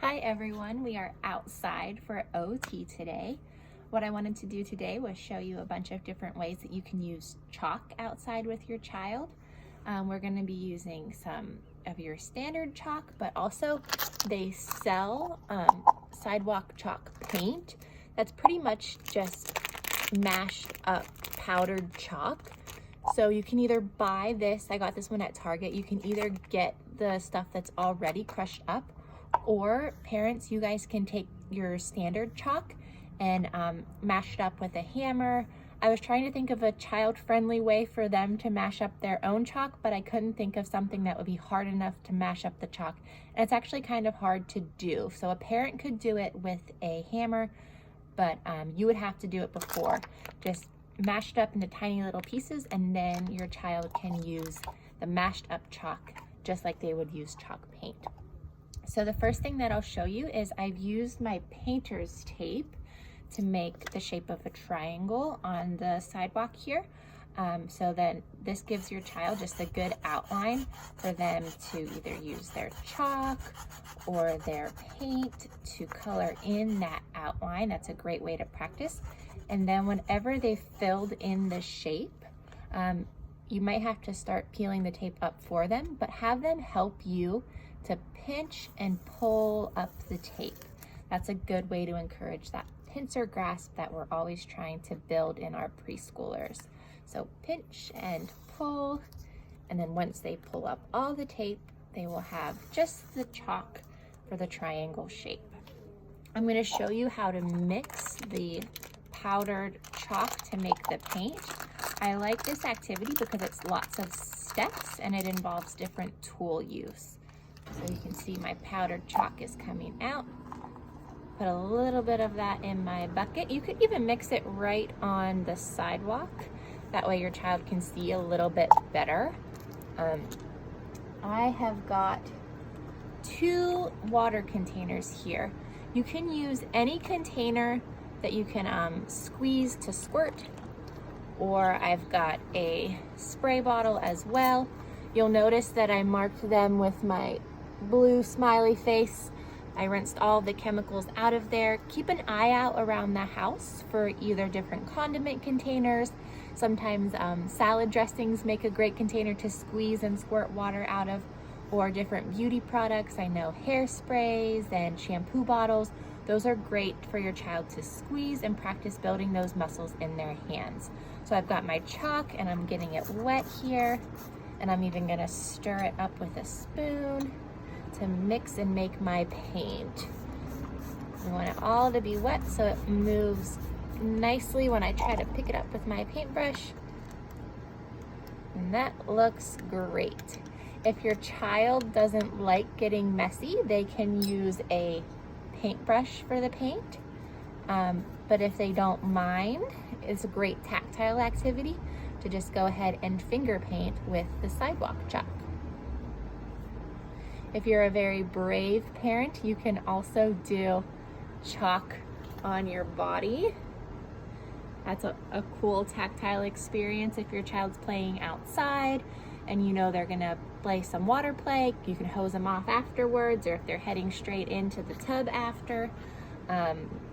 Hi everyone, we are outside for OT today. What I wanted to do today was show you a bunch of different ways that you can use chalk outside with your child. We're going to be using some of your standard chalk, but also they sell sidewalk chalk paint that's pretty much just mashed up powdered chalk. So you can either buy this, I got this one at Target, you can either get the stuff that's already crushed up, or parents, you guys can take your standard chalk and mash it up with a hammer. I was trying to think of a child-friendly way for them to mash up their own chalk, but I couldn't think of something that would be hard enough to mash up the chalk. And it's actually kind of hard to do. So a parent could do it with a hammer, but you would have to do it before. Just mash it up into tiny little pieces, and then your child can use the mashed up chalk just like they would use chalk paint. So the first thing that I'll show you is I've used my painter's tape to make the shape of a triangle on the sidewalk here. So then this gives your child just a good outline for them to either use their chalk or their paint to color in that outline. That's a great way to practice. And then whenever they've filled in the shape, you might have to start peeling the tape up for them, but have them help you to pinch and pull up the tape. That's a good way to encourage that pincer grasp that we're always trying to build in our preschoolers. So pinch and pull, and then once they pull up all the tape, they will have just the chalk for the triangle shape. I'm going to show you how to mix the powdered chalk to make the paint. I like this activity because it's lots of steps and it involves different tool use. So you can see my powdered chalk is coming out. Put a little bit of that in my bucket. You could even mix it right on the sidewalk. That way your child can see a little bit better. I have got 2 water containers here. You can use any container that you can squeeze to squirt, or I've got a spray bottle as well. You'll notice that I marked them with my blue smiley face. I rinsed all the chemicals out of there. Keep an eye out around the house for either different condiment containers. Sometimes salad dressings make a great container to squeeze and squirt water out of, or different beauty products. I know hairsprays and shampoo bottles. Those are great for your child to squeeze and practice building those muscles in their hands. So I've got my chalk and I'm getting it wet here, and I'm even gonna stir it up with a spoon to mix and make my paint. I want it all to be wet so it moves nicely when I try to pick it up with my paintbrush. And that looks great. If your child doesn't like getting messy, they can use a paintbrush for the paint. But if they don't mind, it's a great tactile activity to just go ahead and finger paint with the sidewalk chalk. If you're a very brave parent, you can also do chalk on your body. That's a cool tactile experience. If your child's playing outside and you know they're gonna play some water play, you can hose them off afterwards, or if they're heading straight into the tub after.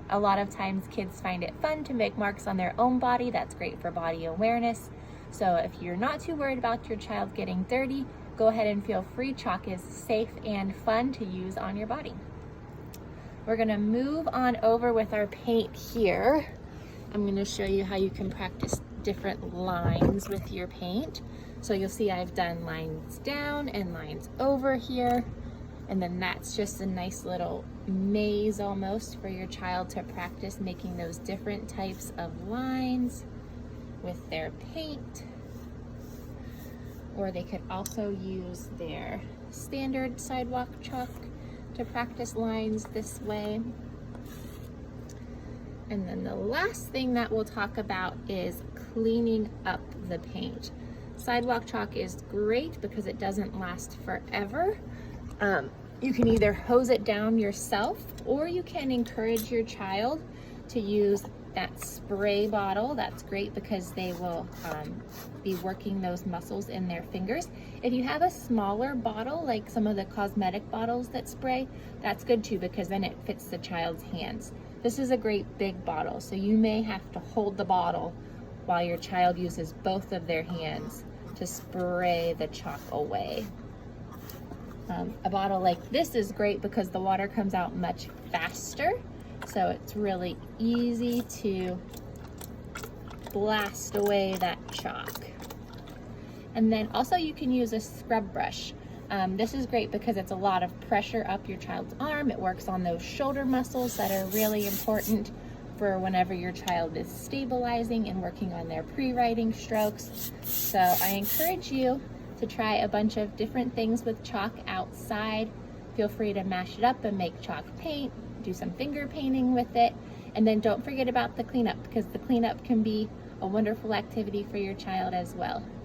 A lot of times kids find it fun to make marks on their own body. That's great for body awareness. So if you're not too worried about your child getting dirty, go ahead and feel free. Chalk is safe and fun to use on your body. We're gonna move on over with our paint here. I'm gonna show you how you can practice different lines with your paint. So you'll see I've done lines down and lines over here. And then that's just a nice little maze almost for your child to practice making those different types of lines with their paint. Or they could also use their standard sidewalk chalk to practice lines this way. And then the last thing that we'll talk about is cleaning up the paint. Sidewalk chalk is great because it doesn't last forever. You can either hose it down yourself, or you can encourage your child to use that spray bottle, that's great because they will be working those muscles in their fingers. If you have a smaller bottle, like some of the cosmetic bottles that spray, that's good too because then it fits the child's hands. This is a great big bottle, so you may have to hold the bottle while your child uses both of their hands to spray the chalk away. A bottle like this is great because the water comes out much faster, so it's really easy to blast away that chalk. And then also you can use a scrub brush. This is great because it's a lot of pressure up your child's arm. It works on those shoulder muscles that are really important for whenever your child is stabilizing and working on their pre-writing strokes. So I encourage you to try a bunch of different things with chalk outside. Feel free to mash it up and make chalk paint, do some finger painting with it, and then don't forget about the cleanup because the cleanup can be a wonderful activity for your child as well.